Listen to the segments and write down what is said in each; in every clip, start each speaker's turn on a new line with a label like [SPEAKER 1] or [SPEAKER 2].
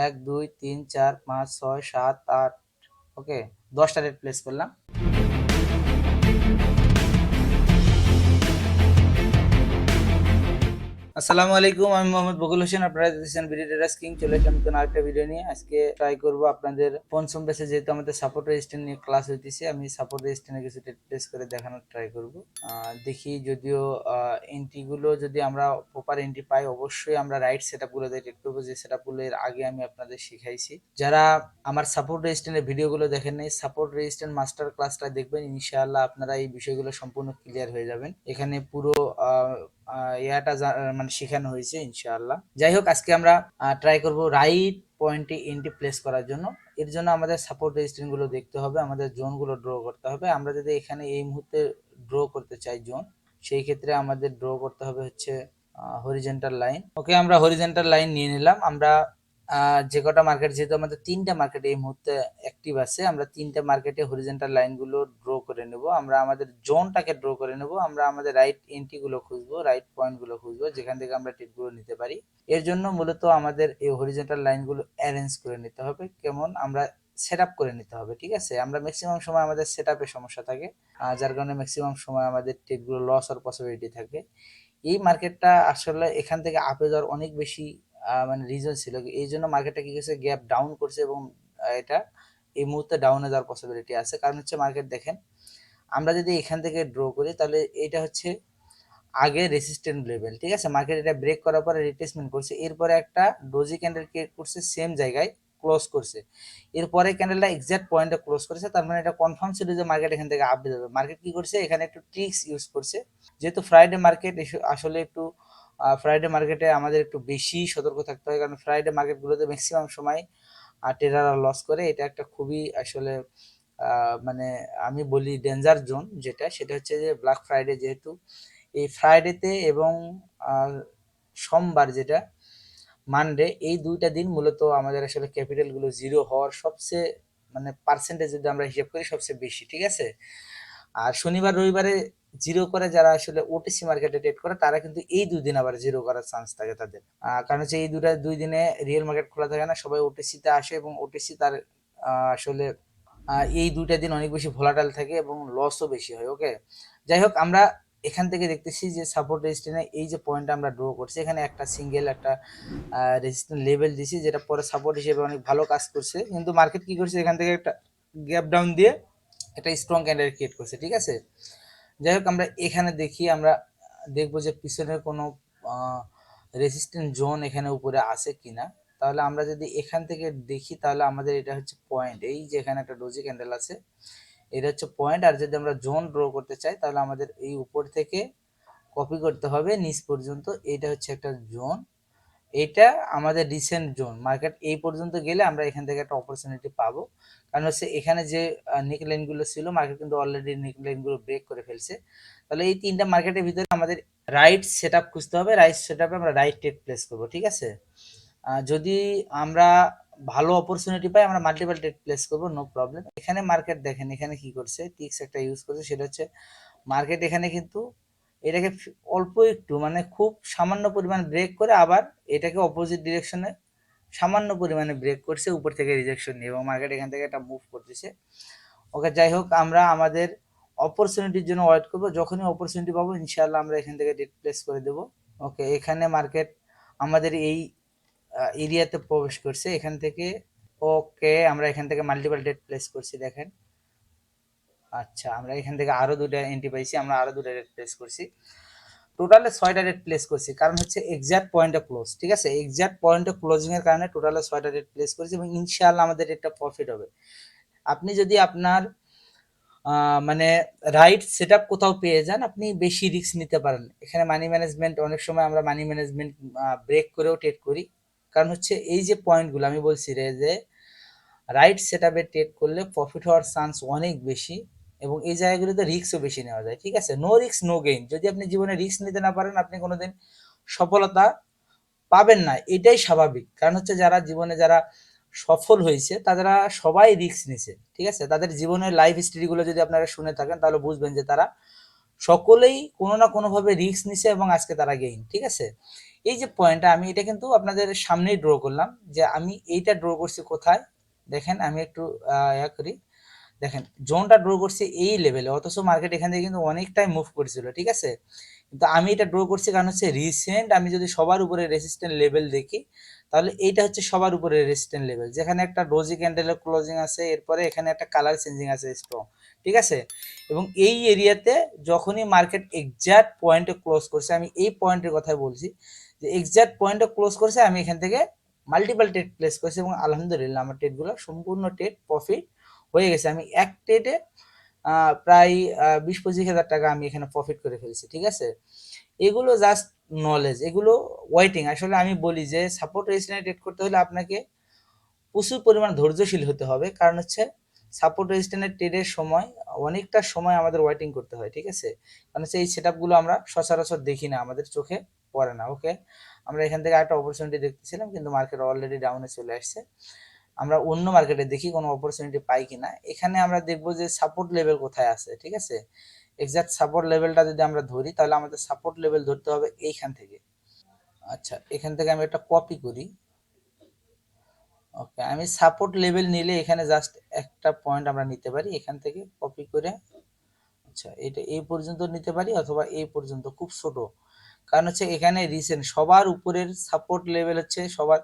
[SPEAKER 1] 1 2 3 4 5 6 7 8 ওকে 10টা rate place করলাম। আসসালামু আলাইকুম, আমি মোহাম্মদ বকুল হোসেন। আপনারা দেখছেন ভিডিও ট্রেডার্স কিং। চলে আসলাম নতুন আরেকটা ভিডিও নিয়ে। আজকে ট্রাই করব আপনাদের পঞ্চম ব্যাচে, যেহেতু আমাদের সাপোর্ট রেজিস্ট্যান্ট নিয়ে ক্লাস হইতেছে, আমি সাপোর্ট রেজিস্ট্যান্টে কিছু ট্রেড প্লেস করে দেখানোর ট্রাই করব। দেখি, যদিও এন্ট্রিগুলো যদি আমরা প্রপার এন্ট্রি পাই, অবশ্যই আমরা রাইট সেটআপগুলোতে ট্রেড করব, যে সেটআপগুলো এর আগে আমি আপনাদের শিখাইছি। যারা আমার সাপোর্ট রেজিস্ট্যান্টের ভিডিওগুলো দেখেন নাই, সাপোর্ট রেজিস্ট্যান্ট মাস্টার ক্লাসটা দেখবেন, ইনশাআল্লাহ আপনারা এই বিষয়গুলো সম্পূর্ণ ক্লিয়ার হয়ে যাবেন। এখানে পুরো ইয়াটা মানে শেখানো হয়েছে ইনশাআল্লাহ। যাই হোক, আজকে আমরা ট্রাই করব রাইট পয়েন্টে এন্ট্রি প্লেস করার জন্য। এর জন্য আমাদের সাপোর্ট রেজিস্ট্যান্ট গুলো দেখতে হবে, আমাদের জোন গুলো ড্র করতে হবে। আমরা যদি এখানে এই মুহূর্তে ড্র করতে চাই জোন, সেই ক্ষেত্রে আমাদের ড্র করতে হবে হচ্ছে হরিজেন্টাল লাইন। ওকে, আমরা হরিজেন্টাল লাইন নিয়ে নিলাম। আমরা যে কটা মার্কেট, যেহেতু আমাদের 3টা মার্কেট এই মুহূর্তে অ্যাক্টিভ আছে, আমরা 3টা মার্কেটে হরিজেন্টাল লাইনগুলো ড্র করে নেব। আমরা আমাদের জোনটাকে ড্র করে নেব। আমরা আমাদের রাইট এন্ট্রি গুলো খুঁজবো, রাইট পয়েন্ট গুলো খুঁজবো, যেখান থেকে আমরা ট্রেড গুলো নিতে পারি। এর জন্য মূলত আমাদের এই হরিজেন্টাল লাইনগুলো অ্যারেঞ্জ করে নিতে হবে। কেমন, আমরা সেট আপ করে নিতে হবে। ঠিক আছে, আমরা ম্যাক্সিমাম সময় আমাদের সেট আপে সমস্যা থাকে, যার কারণে ম্যাক্সিমাম সময় আমাদের ট্রেডগুলো লস হওয়ার পসিবিলিটি থাকে। এই মার্কেটটা আসলে এখান থেকে আপে যাওয়ার অনেক বেশি মানে রিজন ছিল। এই জন্য মার্কেটটা কি করছে, গ্যাপ ডাউন করছে, এবং এটা এই মুহূর্তে ডাউনে যাওয়ার পসিবিলিটি আছে। কারণ হচ্ছে মার্কেট দেখেন, আমরা যদি এখান থেকে ড্র করি, তাহলে এটা হচ্ছে আগে রেসিস্ট্যান্ট লেভেল। ঠিক আছে, মার্কেট এটা ব্রেক করার পরে রিট্রেসমেন্ট করছে, এরপরে একটা ডোজি ক্যান্ডেল ক্রিয়েট করছে, সেম জায়গায় ক্লোজ করছে, এরপরে ক্যান্ডেলটা এক্সাক্ট পয়েন্টে ক্লোজ করেছে। তার মানে এটা কনফার্ম ছিল যে মার্কেট এখান থেকে আপডেট হবে। মার্কেট কি করছে, এখানে একটু ট্রিক্স ইউজ করছে। যেহেতু ফ্রাইডে মার্কেট, আসলে একটু ফ্রাইডে মার্কেটে আমাদের একটু বেশি সতর্ক থাকতে হয়, কারণ ফ্রাইডে মার্কেটগুলোতে ম্যাক্সিমাম সময় ট্রেডাররা লস করে। এটা একটা খুবই আসলে মানে আমি বলি ডেঞ্জার জোন, যেটা সেটা হচ্ছে যে ব্ল্যাক ফ্রাইডে। যেহেতু এই ফ্রাইডেতে এবং সোমবার, যেটা মানডে, এই 2টা দিন মূলত আমাদের আসলে ক্যাপিটালগুলো জিরো হওয়ার সবচেয়ে মানে পার্সেন্টেজ যদি আমরা হিসাব করি সবচেয়ে বেশি। ঠিক আছে, আর শনিবার রবিবারে জিরো করে যারা আসলে ওটিসি মার্কেটে ট্রেড করে, তারা কিন্তু এই 2 দিন আবার জিরো করার চান্স থাকে তাদের। কারণ হচ্ছে এই 2 দিনে রিয়েল মার্কেট খোলা থাকে না, সবাই ওটিসিতে আসে, এবং ওটিসি তার আসলে এই 2টা দিন অনেক বেশি ভোলাটাইল থাকে এবং লসও বেশি হয়। ওকে, যাই হোক, আমরা এখান থেকে দেখতেছি যে সাপোর্ট রেজিস্ট্যান্টে এই যে পয়েন্টটা আমরা ড্র করছি, এখানে একটা সিঙ্গেল একটা রেজিস্ট্যান্ট লেভেল দিছি, যেটা পরে সাপোর্ট হিসেবে অনেক ভালো কাজ করছে। কিন্তু মার্কেট কি করছে, এখান থেকে একটা গ্যাপ ডাউন দিয়ে একটা স্ট্রং ক্যান্ডেল ক্রিয়েট করছে। ঠিক আছে, যাই হোক, আমরা এখানে দেখি, আমরা দেখবো যে পিছনের কোনো রেজিস্ট্যান্ট জোন এখানে উপরে আছে কিনা। তাহলে আমরা যদি এখান থেকে দেখি, তাহলে আমাদের এটা হচ্ছে পয়েন্ট। এই যে এখানে একটা ডোজি ক্যান্ডেল আছে, এটা হচ্ছে পয়েন্ট। আর যদি আমরা জোন ড্র করতে চাই, তাহলে আমাদের এই উপর থেকে কপি করতে হবে নিচ পর্যন্ত। এটা হচ্ছে একটা জোন, এটা আমাদের রিসেন্ট জোন। মার্কেট এই পর্যন্ত গেলে আমরা এখান থেকে একটা অপরচুনিটি পাবো, কারণ হচ্ছে এখানে যে নিক লাইনগুলো ছিল, মার্কেট কিন্তু অলরেডি নিক লাইনগুলো ব্রেক করে ফেলছে। তাহলে এই 3টা মার্কেটের ভিতরে আমাদের রাইট সেট আপ খুঁজতে হবে, রাইট সেট আপে আমরা রাইট ট্রেড প্লেস করবো। ঠিক আছে, যদি আমরা ভালো অপরচুনিটি পাই, আমরা মাল্টিপল ট্রেড প্লেস করবো, নো প্রবলেম। এখানে মার্কেট দেখেন, এখানে কি করছে, টিক্স একটা ইউজ করছে, সেটা হচ্ছে মার্কেট এখানে কিন্তু এটাকে অল্প একটু মানে খুব সামান্য পরিমাণ ব্রেক করে আবার এটাকে অপোজিট ডিরেকশনে সামান্য পরিমাণে ব্রেক করছে, উপর থেকে রিজেকশন নিয়ে, এবং মার্কেট এখান থেকে একটা মুভ করতেছে। ওকে, যাই হোক, আমরা আমাদের অপরচুনিটির জন্য ওয়েট করবো। যখনই অপরচুনিটি পাবো, ইনশাআল্লাহ আমরা এখান থেকে ট্রেড প্লেস করে দেবো। ওকে, এখানে মার্কেট আমাদের এই এরিয়াতে প্রবেশ করছে এখান থেকে। ওকে, আমরা এখান থেকে মাল্টিপল ট্রেড প্লেস করছি, দেখেন। আচ্ছা, আমরা এখান থেকে আরো 2টা এন্ট্রি পাইছি, আমরা আরো 2টা রেট প্লেস করছি, টোটালে 6টা রেট প্লেস করছি। কারণ হচ্ছে এক্সাক্ট পয়েন্টে ক্লোজ। ঠিক আছে, এক্সাক্ট পয়েন্টে ক্লোজিং এর কারণে টোটালে 6টা রেট প্লেস করেছি, এবং ইনশাআল্লাহ আমাদের একটা প্রফিট হবে। আপনি যদি আপনার মানে রাইট সেট আপ কোথাও পেয়ে যান, আপনি বেশি রিস্ক নিতে পারেন। এখানে মানি ম্যানেজমেন্ট, অনেক সময় আমরা মানি ম্যানেজমেন্ট ব্রেক করেও ট্রেড করি। কারণ হচ্ছে এই যে পয়েন্টগুলো আমি বলছি রে, যে রাইট সেট আপে ট্রেড করলে প্রফিট হওয়ার চান্স অনেক বেশি, এবং এই জায়গাগুলোতে রিস্কও বেশি নেওয়া যায়। ঠিক আছে, নো রিস্ক নো গেইন। যদি আপনি জীবনে রিস্ক নিতে না পারেন, আপনি কোনোদিন সফলতা পাবেন না, এটাই স্বাভাবিক। কারণ হচ্ছে যারা জীবনে যারা সফল হয়েছে, তারা সবাই রিস্ক নিছে। ঠিক আছে, তাদের জীবনের লাইফ স্টোরিগুলো যদি আপনারা শুনে থাকেন, তাহলে বুঝবেন যে তারা সকলেই কোনো না কোনোভাবে রিস্ক নিছে, এবং আজকে তারা গেইন। ঠিক আছে, এই যে পয়েন্টটা আমি এটা কিন্তু আপনাদের সামনেই ড্র করলাম, যে আমি এইটা ড্র করছি কোথায় দেখেন, আমি একটু ইয়া করি, দেখেন জোনটা ড্র করছি এই লেভেলে, অথচ মার্কেট এখান থেকে কিন্তু অনেকটাই মুভ করছিল, ঠিক আছে। কিন্তু আমি এটা ড্র করছি কারণ হচ্ছে রিসেন্ট আমি যদি সবার উপরে রেসিস্ট্যান্ট লেভেল দেখি, তাহলে এইটা হচ্ছে সবার উপরে রেসিস্ট্যান্ট লেভেল, যেখানে একটা ডোজি ক্যান্ডেলের ক্লোজিং আছে, এরপরে এখানে একটা কালার চেঞ্জিং আছে স্ট্রং, ঠিক আছে। এবং এই এরিয়াতে যখনই মার্কেট এক্সাক্ট পয়েন্টে ক্লোজ করছে, আমি এই পয়েন্টের কথাই বলছি, যে এক্সাক্ট পয়েন্টে ক্লোজ করছে, আমি এখান থেকে মাল্টিপল ট্রেড প্লেস করেছি এবং আলহামদুলিল্লাহ আমার ট্রেডগুলো সম্পূর্ণ ট্রেড প্রফিট হয়ে গেছে। আমি এক ট্রেডে প্রায় 20-25 হাজার টাকা আমি এখানে প্রফিট করে ফেলছি, ঠিক আছে। এগুলো জাস্ট নলেজ, এগুলো ওয়েটিং। আসলে আমি বলি যে সাপোর্ট রেজিস্ট্যান্স ট্রেড করতে হলে আপনাকে প্রচুর পরিমাণ ধৈর্যশীল হতে হবে, কারণ হচ্ছে সাপোর্ট রেজিস্ট্যান্সের ট্রেডের সময় অনেকটা সময় আমাদের ওয়েটিং করতে হয়, ঠিক আছে। কারণ হচ্ছে এই সেটআপগুলো আমরা সচরাচর দেখি না, আমাদের চোখে পড়ে না। ওকে, আমরা এখান থেকে একটা অপরচুনিটি দেখতেছিলাম, কিন্তু মার্কেট অলরেডি ডাউনে চলে আসছে। আমরা অন্য মার্কেটে দেখি কোনো অপরচুনিটি পাই কিনা। এখানে আমরা দেখব যে সাপোর্ট লেভেল কোথায় আছে, ঠিক আছে। এক্সাক্ট সাপোর্ট লেভেলটা যদি আমরা ধরি, তাহলে আমাদের সাপোর্ট লেভেল ধরতে হবে এইখান থেকে। আচ্ছা, এখান থেকে আমি একটা কপি করি। ওকে, আমি সাপোর্ট লেভেল নিলে এখানে জাস্ট একটা পয়েন্ট আমরা নিতে পারি, এখান থেকে কপি করে। আচ্ছা, এটা এই পর্যন্ত নিতে পারি অথবা এই পর্যন্ত, খুব ছোট। কারণ হচ্ছে এখানে রিসেন্ট সবার উপরের সাপোর্ট লেভেল হচ্ছে, সবার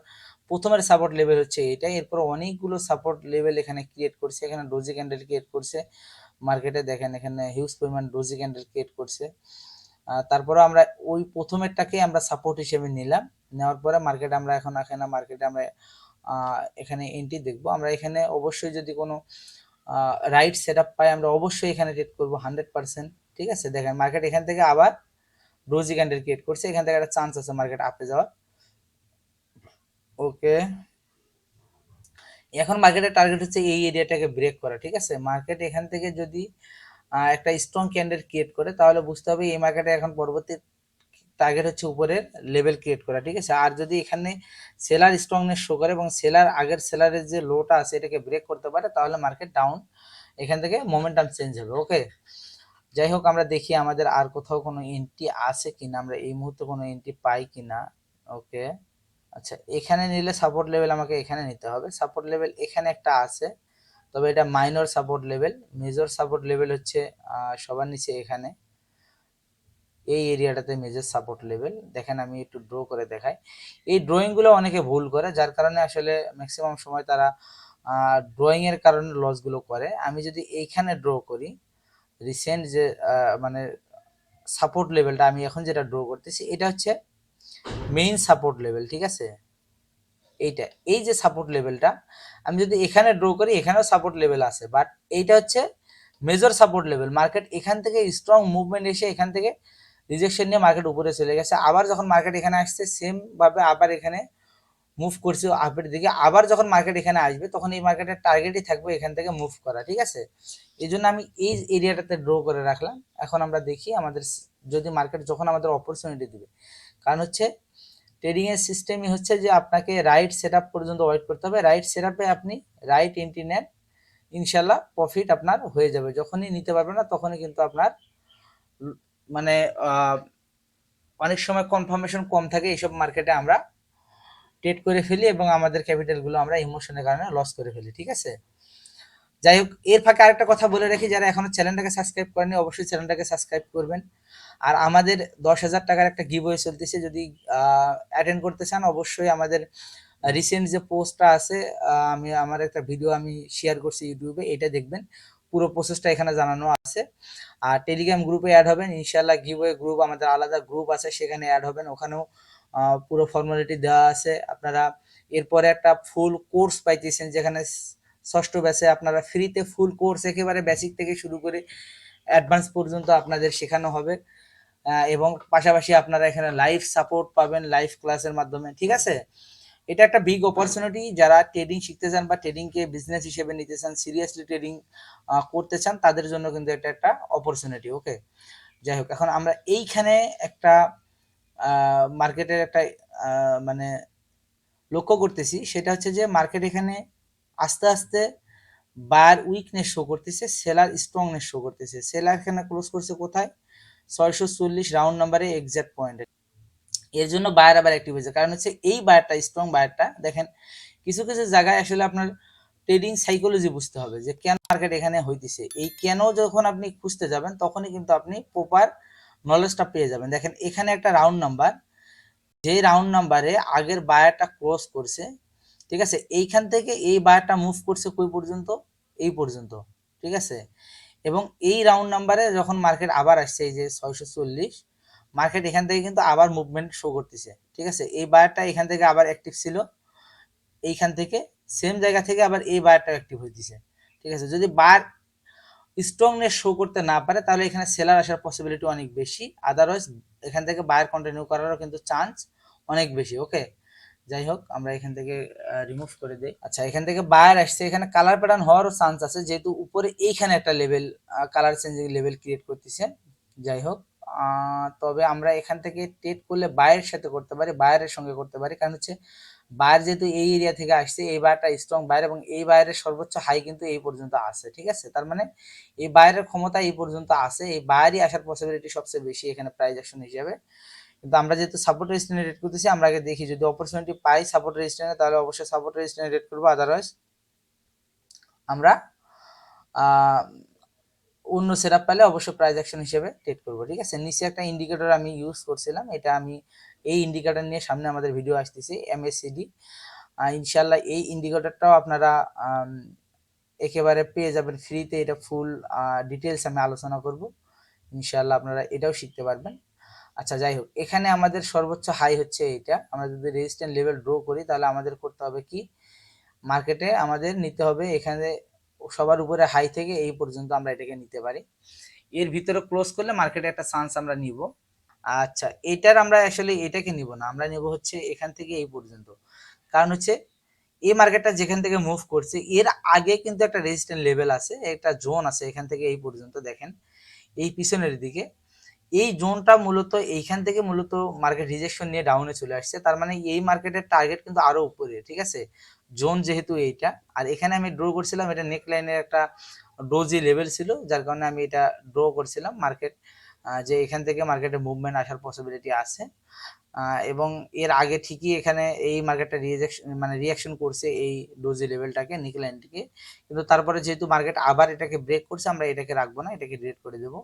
[SPEAKER 1] প্রথমের সাপোর্ট লেভেল হচ্ছে এটা, এরপর অনেকগুলো সাপোর্ট লেভেল এখানে ক্রিয়েট করছে, এখানে ডোজি ক্যান্ডেল ক্রিয়েট করছে মার্কেটে, দেখেন এখানে হিউজ পরিমাণ ডোজি ক্যান্ডেল ক্রিয়েট করছে। তারপরে আমরা ওই প্রথমেরটাকে আমরা সাপোর্ট হিসেবে নিলাম, নেওয়ার পরে মার্কেট আমরা এখন এখানে মার্কেটে আমরা এখানে এন্ট্রি দেখবো। আমরা এখানে অবশ্যই যদি কোনো রাইট সেট আপ পাই, আমরা অবশ্যই এখানে ট্রেড করবো 100%, ঠিক আছে। দেখেন মার্কেট এখান থেকে আবার ডোজি ক্যান্ডেল ক্রিয়েট করছে, এখান থেকে একটা চান্স আছে মার্কেট আপে যাওয়ার। ওকে, এখন মার্কেটের টার্গেট হচ্ছে এই এরিয়াটাকে ব্রেক করা, ঠিক আছে। মার্কেট এখান থেকে যদি একটা স্ট্রং ক্যান্ডেল ক্রিয়েট করে, তাহলে বুঝতে হবে এই মার্কেটে এখন পরবর্তী টার্গেট হচ্ছে উপরের লেভেল ক্রিয়েট করা, ঠিক আছে। আর যদি এখানে সেলার স্ট্রংনেস শো করে এবং সেলার আগের সেলারের যে লোটা আছে এটাকে ব্রেক করতে পারে, তাহলে মার্কেট ডাউন, এখান থেকে মোমেন্টাম চেঞ্জ হবে। ওকে, যাই হোক, আমরা দেখি আমাদের আর কোথাও কোনো এন্ট্রি আছে কিনা, আমরা এই মুহূর্তে কোনো এন্ট্রি পাই কিনা। ওকে, আচ্ছা, এখানে নিলে সাপোর্ট লেভেল আমাকে এখানে নিতে হবে, সাপোর্ট লেভেল এখানে একটা আছে, তবে এটা minor support level. Major support level হচ্ছে সবার নিচে এখানে এই এরিয়াটাতে মেজর সাপোর্ট লেভেল। দেখেন আমি একটু ড্র করে দেখাই, এই ড্রয়িংগুলো অনেকে ভুল করে, যার কারণে আসলে ম্যাক্সিমাম সময় তারা ড্রয়িংয়ের কারণে লসগুলো করে। আমি যদি এইখানে ড্র করি রিসেন্ট যে মানে সাপোর্ট লেভেলটা, আমি এখন যেটা ড্র করতেছি এটা হচ্ছে মেইন সাপোর্ট লেভেল, ঠিক আছে। এইটা, এই যে সাপোর্ট লেভেলটা, আমি যদি এখানে ড্র করি এখানেও সাপোর্ট লেভেল আছে, বাট এইটা হচ্ছে মেজর সাপোর্ট লেভেল। মার্কেট এখান থেকে স্ট্রং মুভমেন্ট এসে এখান থেকে রিজেকশন নিয়ে মার্কেট উপরে চলে গেছে, আবার যখন মার্কেট এখানে আসছে সেম ভাবে আবার এখানে মুভ করছে আপের দিকে, আবার যখন মার্কেট এখানে আসবে তখন এই মার্কেটের টার্গেটই থাকবে এখান থেকে মুভ করা, ঠিক আছে। এই জন্য আমি এই এরিয়াটাতে ড্র করে রাখলাম। এখন আমরা দেখি আমাদের যদি মার্কেট যখন আমাদের অপরচুনিটি দিবে, কারণ হচ্ছে ট্রেডিং এর সিস্টেমই হচ্ছে যে আপনাকে রাইট সেটআপ পর্যন্ত ওয়েট করতে হবে, রাইট সেটআপে আপনি রাইট এন্ট্রি নেন, ইনশাল্লাহ প্রফিট আপনার হয়ে যাবে। যখনই নিতে পারবেন না তখনই কিন্তু আপনার মানে অনেক সময় কনফার্মেশন কম থাকে, এইসব মার্কেটে আমরা ট্রেড করে ফেলি এবং আমাদের ক্যাপিটালগুলো আমরা ইমোশনের কারণে লস করে ফেলি, ঠিক আছে। যাই হোক, এর ফাঁকে আরেকটা কথা বলে রাখি, যারা এখনো চ্যানেলটাকে সাবস্ক্রাইব করেনি অবশ্যই চ্যানেলটাকে সাবস্ক্রাইব করবেন। আর আমাদের 10,000 টাকার একটা গিভওয়ে চলতেছে, যদি অ্যাটেন্ড করতে চান অবশ্যই আমাদের রিসেন্ট যে পোস্টটা আছে, আমি আমার একটা ভিডিও আমি শেয়ার করছি ইউটিউবে, এটা দেখবেন, পুরো প্রসেসটা এখানে জানানো আছে। আর টেলিগ্রাম গ্রুপে অ্যাড হবেন ইনশাল্লাহ, গিভওয়ে গ্রুপ আমাদের আলাদা গ্রুপ আছে, সেখানে অ্যাড হবেন, ওখানেও পুরো ফর্মালিটি দেওয়া আছে। আপনারা এরপরে একটা ফুল কোর্স পাইতেছেন, যেখানে ষষ্ঠ ব্যাচে আপনারা ফ্রিতে ফুল কোর্স একেবারে বেসিক থেকে শুরু করে অ্যাডভান্স পর্যন্ত আপনাদের শেখানো হবে, এবং পাশাপাশি আপনারা এখানে লাইভ সাপোর্ট পাবেন লাইভ ক্লাসের মাধ্যমে, ঠিক আছে। এটা একটা বিগ অপরচুনিটি, যারা ট্রেডিং শিখতে চান বা ট্রেডিংকে বিজনেস হিসেবে নিতে চান, সিরিয়াসলি ট্রেডিং করতে চান, তাদের জন্য কিন্তু এটা একটা অপরচুনিটি। ওকে, যাই হোক, এখন আমরা এইখানে একটা মার্কেটের একটা মানে লক্ষ্য করতেছি, সেটা হচ্ছে যে মার্কেট এখানে আস্তে আস্তে বায়ার উইকনেস শো করতেছে, সেলার স্ট্রংনেস শো করতেছে। সেলার এখানে ক্লোজ করছে কোথায়, 640 রাউন্ড নাম্বারে এক্সাক্ট পয়েন্টে। এর জন্য বায়ার আবার অ্যাক্টিভ হয়েছে, কারণ হচ্ছে এই বায়ারটা স্ট্রং বায়ারটা দেখেন কিছু কিছু জায়গায় আসলে আপনার ট্রেডিং সাইকোলজি বুঝতে হবে যে কেন মার্কেট এখানে হইতেছে, এই কেন যখন আপনি খুঁজতে যাবেন তখনই কিন্তু আপনি প্রপার নলেজটা পেয়ে যাবেন। দেখেন এখানে একটা রাউন্ড নাম্বার, যে রাউন্ড নাম্বারে আগের বায়ারটা ক্রস করছে, ঠিক আছে, এইখান থেকে এই বায়ারটা মুভ করছে কই পর্যন্ত, এই পর্যন্ত, ঠিক আছে। এবং এই রাউন্ড নাম্বারে যখন মার্কেট আবার আসছে এই যে 640, মার্কেট এখান থেকে কিন্তু আবার মুভমেন্ট শো করতেছে, ঠিক আছে। এই বায়ারটা এখান থেকে আবার অ্যাক্টিভ ছিল, এইখান থেকে সেম জায়গা থেকে আবার এই বায়ারটা অ্যাক্টিভ হইতেছে, ঠিক আছে। যদি বায়ার স্ট্রংনেস শো করতে না পারে তাহলে এখানে সেলার আসার পসিবিলিটি অনেক বেশি, আদারওয়াইজ এখান থেকে বায়ার কন্টিনিউ করারও কিন্তু চান্স অনেক বেশি। ওকে, যাই হোক আমরা এখান থেকে রিমুভ করে দিই। আচ্ছা, এখান থেকে বায়ার আসছে, এখানে কালার প্যাটার্ন হওয়ারও চান্স আছে যেহেতু উপরে এইখানে একটা level colour changing level create করতেছে। যাই হোক, তবে আমরা এখান থেকে ট্রেড করলে বায়ের সাথে করতে পারি, বায়ারের সঙ্গে করতে পারি, কারণ হচ্ছে বায়ার যেহেতু এই এরিয়া থেকে আসছে, এই বায়ারটা স্ট্রং বায়ার এবং এই বায়ারের সর্বোচ্চ হাই কিন্তু এই পর্যন্ত আছে, ঠিক আছে। তার মানে এই বায়ারের ক্ষমতা এই পর্যন্ত আছে, এই বায়ারই আসার পসিবিলিটি সবচেয়ে বেশি এখানে প্রাইস অ্যাকশন হিসেবে। কিন্তু আমরা যেহেতু সাপোর্ট রেজিস্ট্যান্স রেট করতেছি, আমরা আগে দেখি যদি অপরচুনিটি পাই সাপোর্ট রেজিস্ট্যান্সে তাহলে অবশ্যই সাপোর্ট রেজিস্ট্যান্স রেট করবো, আদারওয়াইজ আমরা অন্য সেটআপ পেলে অবশ্যই প্রাইস অ্যাকশন হিসেবে ট্রেড করবো, ঠিক আছে। নিচে একটা ইন্ডিকেটর আমি ইউজ করছিলাম, এটা আমি এই ইন্ডিকেটর নিয়ে সামনে আমাদের ভিডিও আসতেছে MACD, ইনশাল্লাহ এই ইন্ডিকেটরটাও আপনারা একেবারে পেয়ে যাবেন ফ্রিতে, এটা ফুল ডিটেলস আমি আলোচনা করব, ইনশাল্লাহ আপনারা এটাও শিখতে পারবেন। আচ্ছা, যাই হোক, এখানে আমাদের সর্বোচ্চ হাই হচ্ছে এইটা, আমরা যদি রেজিস্ট্যান্স লেভেল ড্র করি তাহলে আমাদের করতে হবে কি, মার্কেটে আমাদের নিতে হবে এখানে সবার উপরে হাই থেকে এই পর্যন্ত আমরা এটাকে নিতে পারি, এর ভিতরে ক্লোজ করলে মার্কেটে একটা চান্স আমরা নিব। আচ্ছা, এটার আমরা আসলে এটাকে নিব না, আমরা নিব হচ্ছে এখান থেকে এই পর্যন্ত, কারণ হচ্ছে এই মার্কেটটা যেখান থেকে মুভ করছে এর আগে কিন্তু একটা রেজিস্ট্যান্স লেভেল আছে, একটা জোন আছে এখান থেকে এই পর্যন্ত, দেখেন এই পিছনের দিকে এই জোনটা মূলত এইখান থেকে মূলত মার্কেট রিজেকশন নিয়ে ডাউনে চলে আসছে, তার মানে এই মার্কেটের টার্গেট কিন্তু আরো উপরে, ঠিক আছে, জোন যেহেতু এইটা। আর এখানে আমি ড্র করছিলাম, এটা নেক লাইনের একটা ডোজি লেভেল ছিল, যার কারণে আমি এটা ড্র করছিলাম মার্কেট যে এখান থেকে মার্কেটে মুভমেন্ট আসার পসিবিলিটি আছে, এবং এর আগে ঠিকই এখানে এই মার্কেটটা রিয়াকশন করছে এই ডোজি লেভেলটাকে, নিক লাইনটিকে, কিন্তু তারপরে যেহেতু মার্কেট আবার এটাকে ব্রেক করছে আমরা এটাকে রাখবো না, এটাকে ডিলিট করে দেবো।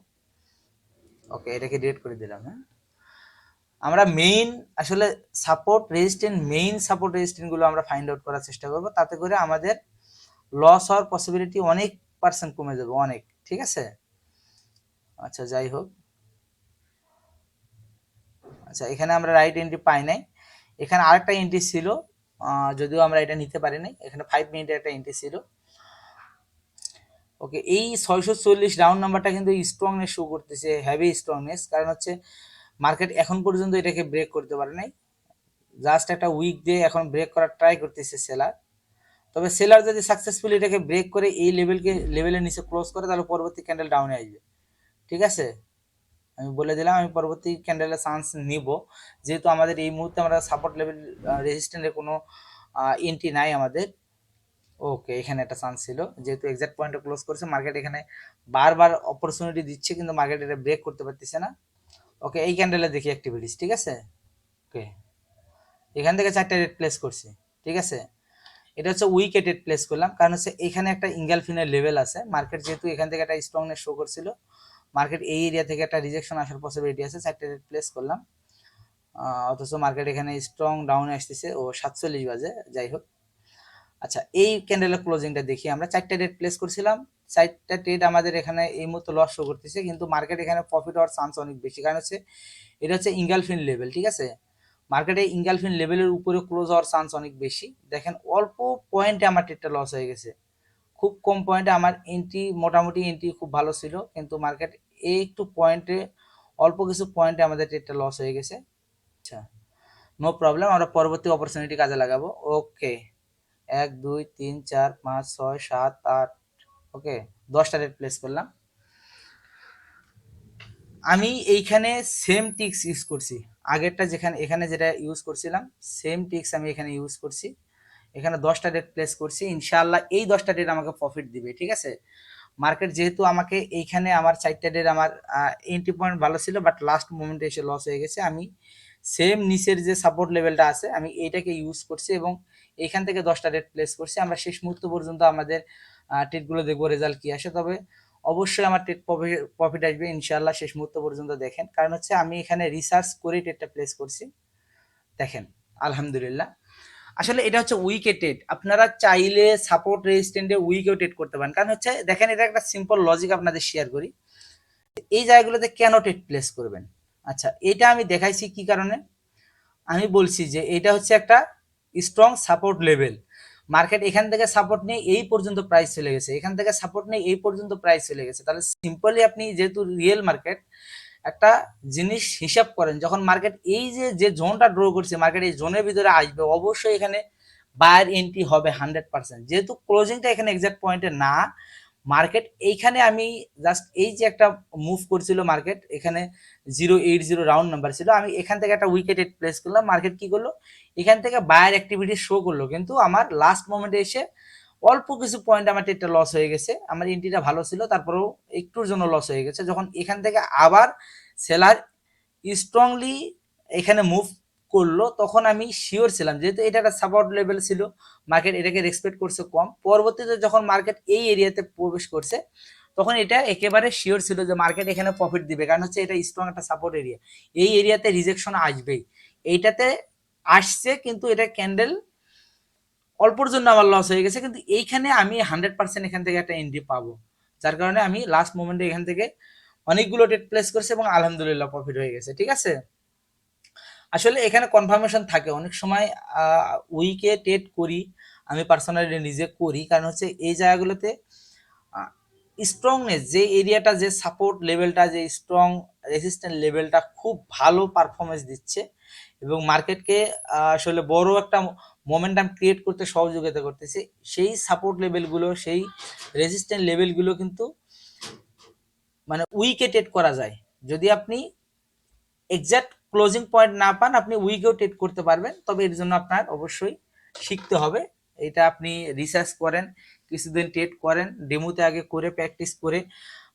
[SPEAKER 1] ওকে, এটাকে ডিলিট করে দিলাম। হ্যাঁ, আমরা মেইন আসলে মেইন সাপোর্ট রেজিস্ট্যান্স গুলো আমরা ফাইন্ড আউট করার চেষ্টা করব, তাতে করে আমাদের লস হওয়ার পসিবিলিটি অনেক পার্সেন্ট কমে যাবে, অনেক, ঠিক আছে। আচ্ছা, যাই হোক, আচ্ছা এখানে আমরা রাইট এন্ট্রি পাই নাই, এখানে আরেকটা এন্ট্রি ছিল, যদিও আমরা এটা নিতে পারি নাই, এখানে 5 মিনিটের একটা এন্ট্রি ছিল। ওকে, এই 640 রাউন্ড নাম্বারটা কিন্তু স্ট্রংনেস শো করতেছে, হেভি স্ট্রংনেস, কারণ হচ্ছে মার্কেট এখন পর্যন্ত এটাকে ব্রেক করতে পারে নাই, জাস্ট একটা উইক দিয়ে এখন ব্রেক করার ট্রাই করতেছে সেলার। তবে সেলার যদি সাকসেসফুলি এটাকে ব্রেক করে এই লেভেলের নিচে ক্লোজ করে তাহলে পরবর্তী ক্যান্ডেল ডাউনে আসবে, ঠিক আছে। আমি বলে দিলাম আমি পরবর্তী ক্যান্ডেলের চান্স নিব, যেহেতু আমাদের এই মুহূর্তে আমরা সাপোর্ট লেভেল রেজিস্ট্যান্সের কোনো এন্ট্রি নাই আমাদের। ওকে, এখানে একটা চান্স ছিল, যেহেতু এক্সাক্ট পয়েন্টে ক্লোজ করেছে মার্কেট, এখানে বারবার অপরচুনিটি দিচ্ছে কিন্তু মার্কেট এটা ব্রেক করতে পারতেছে না। ওকে, এই ক্যান্ডেলে দেখি অ্যাক্টিভিটিস, ঠিক আছে। ওকে, এখান থেকে 4টা রেড প্লেস করছি, ঠিক আছে। এটা হচ্ছে উইকেটেড প্লেস করলাম, কারণ হচ্ছে এখানে একটা ইঙ্গালফিনের লেভেল আছে, মার্কেট যেহেতু এখান থেকে একটা স্ট্রংনেস শো করছিল, মার্কেট এই এরিয়া থেকে একটা রিজেকশন আসার পসিবিলিটি আছে, 4টা রেড প্লেস করলাম, অথচ মার্কেট এখানে স্ট্রং ডাউনে আসতেছে ও 47 বাজে, যাই হোক। আচ্ছা, এই ক্যান্ডেলের ক্লোজিংটা দেখি, আমরা 4টা রেড প্লেস করছিলাম, 4টা ট্রেড আমাদের এখানে এই মুহূর্তে লস শো করতেছে, কিন্তু মার্কেট এখানে প্রফিট হওয়ার চান্স অনেক বেশি, কারণ হচ্ছে এটা হচ্ছে ইঙ্গালফিন লেভেল, ঠিক আছে। মার্কেটে ইঙ্গালফিন লেভেলের উপরে ক্লোজ হওয়ার চান্স অনেক বেশি, দেখেন অল্প পয়েন্টে আমার ট্রেডটা লস হয়ে গেছে, খুব কম পয়েন্টে আমার এন্ট্রি, মোটামুটি এন্ট্রি খুব ভালো ছিল, কিন্তু মার্কেট এই একটু পয়েন্টে, অল্প কিছু পয়েন্টে আমাদের ট্রেডটা লস হয়ে গেছে। আচ্ছা, নো প্রবলেম, আমরা পরবর্তী অপরচুনিটি কাজে লাগাবো। ওকে, 1 2 3 4 5 6 7 8, ওকে 10টা রেট প্লেস করলাম। আমি এইখানে সেম টিক্স ইউজ করছি, আগেরটা যেখানে এখানে যেটা ইউজ করছিলাম সেম টিক্স আমি এখানে ইউজ করছি, এখানে 10টা রেট প্লেস করছি, ইনশাআল্লাহ এই 10টা রেট আমাকে প্রফিট দিবে, ঠিক আছে। মার্কেট যেহেতু আমাকে এইখানে আমার 4টা রেট আমার এন্ট্রি পয়েন্ট ভালো ছিল, বাট লাস্ট মোমেন্টে এসে লস হয়ে গেছে, আমি সেম নিচের যে সাপোর্ট লেভেলটা আছে আমি এইটাকে ইউজ করছি এবং এখান থেকে 10টা রেট প্লেস করছি। আমরা শেষ মুহূর্ত পর্যন্ত আমাদের ট্রেডগুলো দেখবো রেজাল্ট কি আসে। তবে অবশ্যই আমার ট্রেড প্রফিট আসবে ইনশাআল্লাহ, শেষ মুহূর্ত পর্যন্ত দেখেন। কারণ হচ্ছে আমি এখানে রিসার্চ করে ট্রেডটা প্লেস করছি। দেখেন আলহামদুলিল্লাহ, আসলে এটা হচ্ছে উইকে ট্রেড। আপনারা চাইলে সাপোর্ট রেজিস্ট্যান্টে উইকেও ট্রেড করতে পারেন। কারণ হচ্ছে দেখেন, এটা একটা সিম্পল লজিক আপনাদের শেয়ার করি। এই জায়গাগুলোতে কেন ট্রেড প্লেস করবেন? আচ্ছা, এটা আমি দেখাইছি কি কারণে। আমি বলছি যে এটা হচ্ছে একটা স্ট্রং সাপোর্ট লেভেল। মার্কেট এখান থেকে সাপোর্ট নিয়ে এই পর্যন্ত প্রাইস চলে গেছে, এখান থেকে সাপোর্ট নিয়ে এই পর্যন্ত প্রাইস চলে গেছে। তাহলে সিম্পলি আপনি যেহেতু রিয়েল মার্কেট একটা জিনিস হিসাব করেন, যখন মার্কেট এই যে জোনটা ড্র করছে, মার্কেট এই জোনের ভিতরে আসবে, অবশ্যই এখানে বায়ার এন্ট্রি হবে 100%। যেহেতু ক্লোজিংটা এখানে এক্সাক্ট পয়েন্টে না, মার্কেট এইখানে আমি জাস্ট এই যে একটা মুভ করছিল মার্কেট, এখানে 080 রাউন্ড নাম্বার ছিল, আমি এখান থেকে একটা উইকেট প্লেস করলাম। মার্কেট কি করলো, এখান থেকে বায়ার অ্যাক্টিভিটি শো করলো, কিন্তু আমার লাস্ট মোমেন্টে এসে অল্প কিছু পয়েন্ট আমার ট্রেডটা লস হয়ে গেছে। আমার এন্ট্রিটা ভালো ছিল, তারপরেও একটুর জন্য লস হয়ে গেছে। যখন এখান থেকে আবার সেলার স্ট্রংলি এখানে মুভ করলো, তখন আমি শিওর ছিলাম, যেহেতু এটা একটা সাপোর্ট লেভেল ছিল, মার্কেট এটাকে রেসপেক্ট করছে কম। পরবর্তীতে যখন মার্কেট এই এরিয়াতে প্রবেশ করছে, তখন এটা একেবারে শিওর ছিল যে মার্কেট এখানে প্রফিট দিবে, কারণ হচ্ছে এটা স্ট্রং একটা সাপোর্ট এরিয়া। এই এরিয়াতে রিজেকশন আসবেই, এইটাতে আসছে, কিন্তু এটা ক্যান্ডেল অল্পর জন্য আমার লস হয়ে গেছে। কিন্তু এইখানে আমি 100% এখান থেকে একটা এন্ট্রি পাবো, যার কারণে আমি লাস্ট মোমেন্টে এখান থেকে অনেকগুলো ট্রেড প্লেস করছি এবং আলহামদুলিল্লাহ প্রফিট হয়ে গেছে। ঠিক আছে, আসলে এখানে কনফার্মেশন থাকে অনেক সময়। উইকে ট্রেড করি, আমি পার্সোনালি নিজে করি, কারণ হচ্ছে এই জায়গাগুলোতে স্ট্রংনেস, যে এরিয়াটা, যে সাপোর্ট লেভেলটা, যে স্ট্রং রেজিস্ট্যান্ট লেভেলটা খুব ভালো পারফরমেন্স দিচ্ছে এবং মার্কেটকে আসলে বড় একটা মোমেন্টাম ক্রিয়েট করতে সহযোগিতা করতেছে। সেই সাপোর্ট লেভেলগুলো, সেই রেজিস্ট্যান্ট লেভেলগুলো কিন্তু মানে উইকে ট্রেড করা যায়। যদি আপনি এক্সাক্ট ক্লোজিং পয়েন্ট না পান, আপনি উইকেও ট্রেড করতে পারবেন। তবে এর জন্য আপনার অবশ্যই শিখতে হবে। এটা আপনি রিসার্চ করেন, কিছুদিন ট্রেড করেন, ডেমোতে আগে করে প্র্যাকটিস করে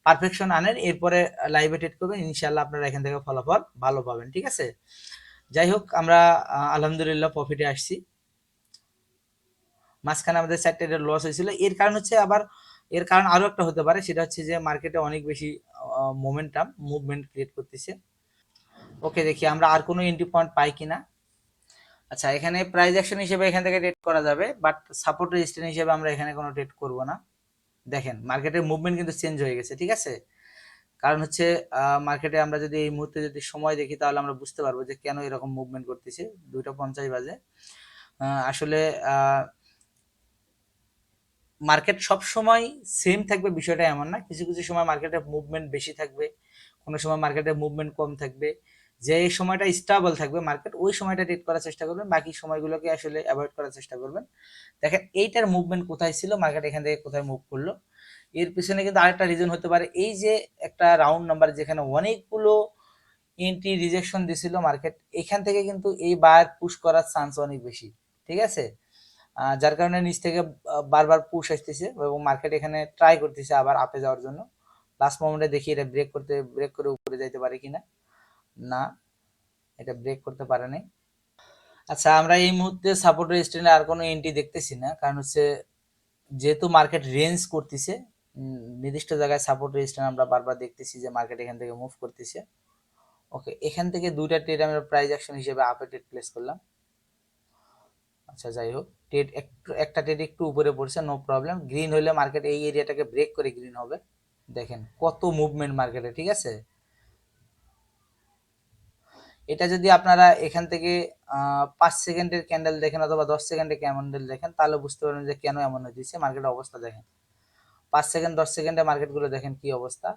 [SPEAKER 1] পারফেকশন আনেন, এরপরে লাইভে ট্রেড করবেন, ইনশাল্লাহ আপনারা এখান থেকে ফলাফল ভালো পাবেন। ঠিক আছে, যাই হোক, আমরা আলহামদুলিল্লাহ প্রফিটে আসছি। মাঝখানে আমাদের 4টা লস হয়েছিল, এর কারণ হচ্ছে আবার, এর কারণ আরো একটা হতে পারে, সেটা হচ্ছে যে মার্কেটে অনেক বেশি মোমেন্টাম মুভমেন্ট ক্রিয়েট করতেছে। ওকে, দেখি আমরা আর কোনো এন্ট্রি পয়েন্ট পাই কিনা। আচ্ছা, এখানে প্রাইস অ্যাকশন হিসেবে এখান থেকে ট্রেড করা যাবে, বাট সাপোর্ট রেজিস্ট্যান্স হিসেবে আমরা এখানে কোনো ট্রেড করব না। দেখেন মার্কেটের মুভমেন্ট কিন্তু চেঞ্জ হয়ে গেছে। ঠিক আছে, কারণ হচ্ছে মার্কেটে আমরা যদি এই মুহূর্তে যদি সময় দেখি, তাহলে আমরা বুঝতে পারবো যে কেন এরকম মুভমেন্ট করতেছে। 2:50 বাজে। আসলে মার্কেট সব সময় সেম থাকবে বিষয়টা এমন না, কিছু কিছু সময় মার্কেটের মুভমেন্ট বেশি থাকবে, কোনো সময় মার্কেটের মুভমেন্ট কম থাকবে। যে সময়টা স্টেবল থাকবে মার্কেট, ওই সময়টা ট্রেড করার চেষ্টা করবেন, বাকি সময়গুলোকে আসলে অ্যাভয়েড করার চেষ্টা করবেন। দেখেন এইটার মুভমেন্ট কোথায় ছিল, মার্কেট এখান থেকে কোথায় মুভ করলো, এর পিছনে কিন্তু আরেকটা রিজন হতে পারে। এই যে একটা রাউন্ড নাম্বার যেখানে অনেকগুলো এন্ট্রি রিজেকশন দিছিল মার্কেট, এখান থেকে কিন্তু এই বার পুশ করার চান্স অনেক বেশি। ঠিক আছে, যার কারণে নিচ থেকে বারবার পুশ আসতেছে এবং মার্কেট এখানে ট্রাই করতেছে আবার আপে যাওয়ার জন্য। লাস্ট মোমেন্টে দেখি এটা ব্রেক করে উপরে যাইতে পারে কিনা। না, এটা ব্রেক করতে পারে নাই। আচ্ছা, আমরা এই মুহূর্তে সাপোর্ট রেজিস্ট্যান্টে আর কোনো এন্ট্রি দেখতেছি না, কারণ হচ্ছে যেহেতু মার্কেট রেঞ্জ করতেছে, নির্দিষ্ট জায়গায় সাপোর্ট রেজিস্ট্যান্ট আমরা বারবার দেখতেছি যে মার্কেট এখান থেকে মুভ করতেছে। ওকে, এখান থেকে দুইটা ট্রেড আমরা প্রাইস অ্যাকশন হিসেবে আপে ট্রেড প্লেস করলাম। আচ্ছা, যাই হোক, ট্রেড একটু, একটা ট্রেড একটু উপরে পড়ছে, নো প্রবলেম। গ্রিন হলে মার্কেট এই এরিয়াটাকে ব্রেক করে গ্রিন হবে। দেখেন কত মুভমেন্ট মার্কেটে। ঠিক আছে, এটা যদি আপনারা এখান থেকে 5 সেকেন্ডের ক্যান্ডেল দেখেন অথবা 10 সেকেন্ডের ক্যান্ডেল দেখেন, তাহলে বুঝতে পারবেন যে কেন এমন হয়েছে। মার্কেটের অবস্থা দেখেন, 5 সেকেন্ড 10 সেকেন্ডে মার্কেটগুলো দেখেন কি অবস্থা।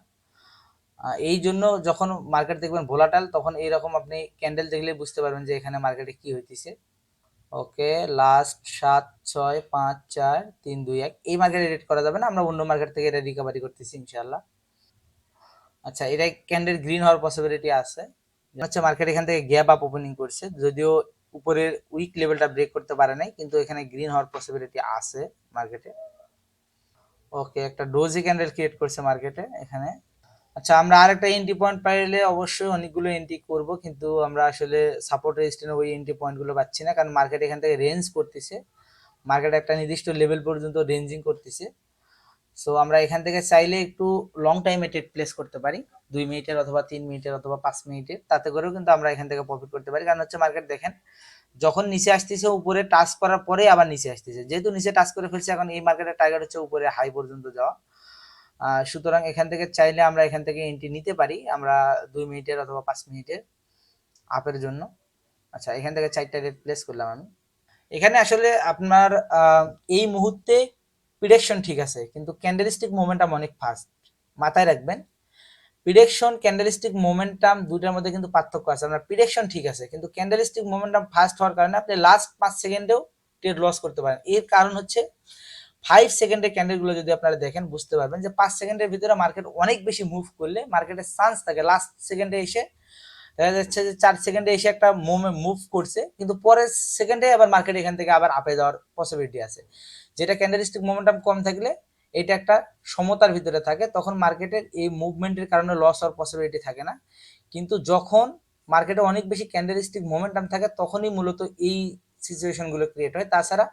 [SPEAKER 1] এই জন্য যখন মার্কেট দেখবেন ভোলাটাল, তখন এইরকম আপনি ক্যান্ডেল দেখলে বুঝতে পারবেন যে এখানে মার্কেটে কি হইতেছে। ওকে, লাস্ট 7, 6, 5, 4, 3, 2, 1। এই মার্কেটে রেড করা যাবে না, আমরা অন্য মার্কেট থেকে এটা রিকভারি করতেছি ইনশাল্লাহ। আচ্ছা, এটা ক্যান্ডেল গ্রিন হওয়ার পসিবিলিটি আছে। হচ্ছে মার্কেট এখান থেকে গ্যাপ আপ ওপেনিং করছে, যদিও উপরের উইক লেভেলটা ব্রেক করতে পারে নাই, কিন্তু এখানে গ্রিন হওয়ার পসিবিলিটি আছে মার্কেটে। ওকে, একটা ডোজি ক্যান্ডেল ক্রিয়েট করছে মার্কেটে এখানে। আচ্ছা, আমরা আরেকটা এন্ট্রি পয়েন্ট পাইলে অবশ্যই অনেকগুলো এন্ট্রি করব, কিন্তু আমরা আসলে সাপোর্ট রেজিস্ট্যান্ট ওই এন্ট্রি পয়েন্টগুলো পাচ্ছি না, কারণ মার্কেট এখান থেকে রেঞ্জ করতেছে। মার্কেট একটা নির্দিষ্ট লেভেল পর্যন্ত রেঞ্জিং করতেছে। সো আমরা এখান থেকে চাইলে একটু লং টাইমে ট্রেড প্লেস করতে পারি, 2 মিনিটের অথবা 3 মিনিটের অথবা 5 মিনিটের। তাতে করেও কিন্তু আমরা এখান থেকে প্রফিট করতে পারি, কারণ হচ্ছে মার্কেট দেখেন যখন নিচে আসতেছে উপরে টাচ করার পরে আবার নিচে আসতেছে, যেহেতু নিচে টাচ করে ফেলছে এখন এই মার্কেটের টার্গেট হচ্ছে উপরে হাই পর্যন্ত যাওয়া। সুতরাং এখান থেকে চাইলে আমরা এখান থেকে এন্ট্রি নিতে পারি আমরা 2 মিনিটের অথবা 5 মিনিটের আপের জন্য। আচ্ছা, এখান থেকে 4টা রেট প্লেস করলাম আমি। এখানে আসলে আপনার এই মুহূর্তে প্রিডিকশন ঠিক আছে, কিন্তু ক্যান্ডেলস্টিক মোমেন্টাম অনেক ফাস্ট। মাথায় রাখবেন, প্রিডিকশন ক্যান্ডেলস্টিক মোমেন্টাম দুটার মধ্যে কিন্তু পার্থক্য আছে। আপনার প্রিডিকশন ঠিক আছে, কিন্তু ক্যান্ডেলস্টিক মোমেন্টাম ফাস্ট হওয়ার কারণে আপনি লাস্ট 5 সেকেন্ডেও ট্রেড লস করতে পারেন। এর কারণ হচ্ছে 5 সেকেন্ডের ক্যান্ডেলগুলো যদি আপনারা দেখেন বুঝতে পারবেন যে 5 সেকেন্ডের ভিতরে মার্কেট অনেক বেশি মুভ করলে মার্কেটের চান্স থাকে লাস্ট সেকেন্ডে এসে, দেখা যাচ্ছে যে 4 সেকেন্ডে এসে একটা মুভ করছে, কিন্তু পরের সেকেন্ডে আবার মার্কেট এখান থেকে আবার আপে যাওয়ার পসিবিলিটি আছে। যেটা ক্যান্ডেলস্টিক মোমেন্টাম কম থাকলে এটা একটা সমতার ভিতরে থাকে, তখন মার্কেটের এই মুভমেন্টের কারণে লস হওয়ার পসিবিলিটি থাকে না। কিন্তু যখন মার্কেটে অনেক বেশি ক্যান্ডেলস্টিক মোমেন্টাম থাকে তখনই মূলত এই সিচুয়েশনগুলো ক্রিয়েট হয়। তাছাড়া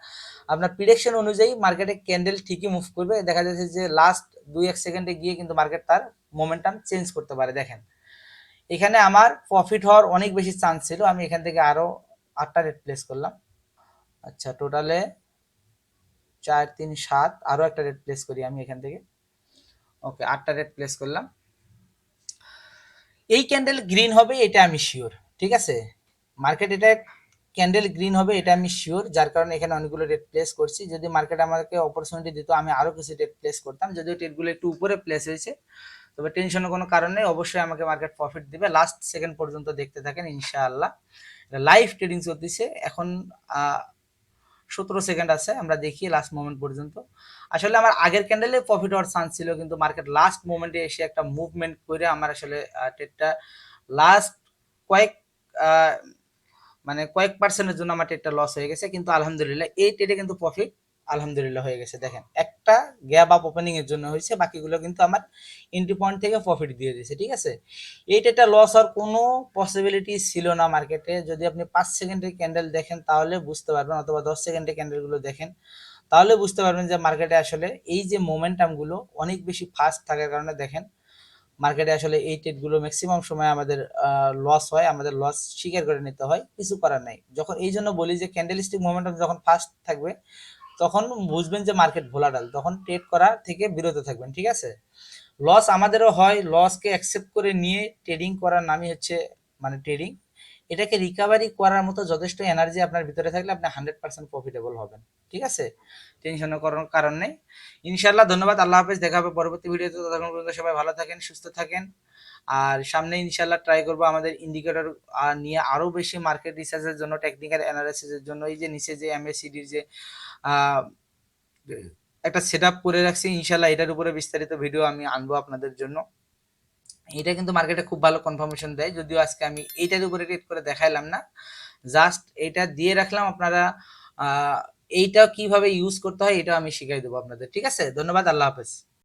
[SPEAKER 1] আপনার প্রিডিকশন অনুযায়ী মার্কেটে ক্যান্ডেল ঠিকই মুভ করবে, দেখা যাচ্ছে যে লাস্ট 2-1 সেকেন্ডে গিয়ে কিন্তু মার্কেট তার মোমেন্টাম চেঞ্জ করতে পারে। দেখেন এখানে আমার প্রফিট হওয়ার অনেক বেশি চান্স ছিল, আমি এখান থেকে আরো 8টা রেট প্লেস করলাম। আচ্ছা, টোটালে 4 3 7, আরো একটা রেট প্লেস করি আমি এখান থেকে। ওকে, 8টা রেট প্লেস করলাম। এই ক্যান্ডেল গ্রিন হবে এটা আমি শিওর, ঠিক আছে। মার্কেট এটা ক্যান্ডেল গ্রিন হবে এটা আমি শিওর, যার কারণে এখানে অনেকগুলো রেট প্লেস করছি। যদি মার্কেট আমাকে অপরচুনিটি দিত আমি আরো কিছু রেট প্লেস করতাম, যদিও রেটগুলো একটু উপরে প্লেস হয়েছে, তবে টেনশনের কোনো কারণ নেই, অবশ্যই আমাকে মার্কেট প্রফিট দিবে। লাস্ট সেকেন্ড পর্যন্ত দেখতে থাকেন ইনশাআল্লাহ। লাইভ ট্রেডিং চলতেছে এখন, 17 সেকেন্ড আছে, আমরা দেখি লাস্ট মোমেন্ট পর্যন্ত। আসলে আমার আগের ক্যান্ডেলে প্রফিট হওয়ার চান্স ছিল, কিন্তু মার্কেট লাস্ট মোমেন্টে এসে একটা মুভমেন্ট করে আমার আসলে ট্রেডটা লাস্ট কয়েক মানে কয়েক পার্সেন্টের জন্য আমার ট্রেডটা লস হয়ে গেছে, কিন্তু আলহামদুলিল্লাহ এই ট্রেডে কিন্তু প্রফিট আলহামদুলিল্লাহ হয়ে গেছে। দেখেন একটা গ্যাপ আপ ওপেনিং এর জন্য হয়েছে, বাকিগুলো কিন্তু আমার এন্ট্রি পয়েন্ট থেকে প্রফিট দিয়ে দিয়েছে, ঠিক আছে। এই ট্রেডটা লস হওয়ার কোনো পসিবিলিটি ছিল না মার্কেটে। যদি আপনি 5 সেকেন্ডের ক্যান্ডেল দেখেন তাহলে বুঝতে পারবেন, অথবা 10 সেকেন্ডের ক্যান্ডেলগুলো দেখেন তাহলে বুঝতে পারবেন যে মার্কেটে আসলে এই যে মোমেন্টামগুলো অনেক বেশি ফাস্ট থাকার কারণে দেখেন মার্কেটে আসলে এই ট্রেডগুলো ম্যাক্সিমাম সময় আমাদের লস হয়, আমাদের লস স্বীকার করে নিতে হয়, কিছু করার নাই। যখন এই জন্য বলি যে ক্যান্ডেলস্টিক মোমেন্টাম যখন ফাস্ট থাকবে তখন বুঝবেন যে মার্কেট ভোলাটাইল, তখন ট্রেড করা থেকে বিরত থাকবেন, ঠিক আছে। লস আমাদেরও হয়, লসকে অ্যাকসেপ্ট করে নিয়ে ট্রেডিং করার নামই হচ্ছে মানে ট্রেডিং। এটাকে রিকভারি করার মতো যথেষ্ট এনার্জি আপনার ভিতরে থাকলে আপনি 100% প্রফিটেবল হবেন, ঠিক আছে। টেনশন করার কারণ নেই। ইনশাল্লাহ, ধন্যবাদ, আল্লাহ হাফেজ, দেখা হবে পরবর্তী ভিডিওতে। ততক্ষণ পর্যন্ত সবাই ভালো থাকেন, সুস্থ থাকেন। আর সামনে ইনশাল্লাহ ট্রাই করবো আমাদের ইন্ডিকেটর নিয়ে আরো বেশি মার্কেট রিসার্চের জন্য, টেকনিক্যাল অ্যানালাইসিসের জন্য। এই যে নিচে যে এমএসিডির যে আহ, একটা সেট আপ করে রাখছি, ইনশাল্লাহ এটার উপরে বিস্তারিত ভিডিও আমি আনবো আপনাদের জন্য। এটা কিন্তু মার্কেটে খুব ভালো কনফার্মেশন দেয়, যদিও আজকে আমি এইটার উপরে রেট করে দেখাইলাম না, জাস্ট এটা দিয়ে রাখলাম। আপনারা এইটা কিভাবে ইউজ করতে হয় এটা আমি শিখাই দেবো আপনাদের, ঠিক আছে। ধন্যবাদ, আল্লাহ হাফেজ।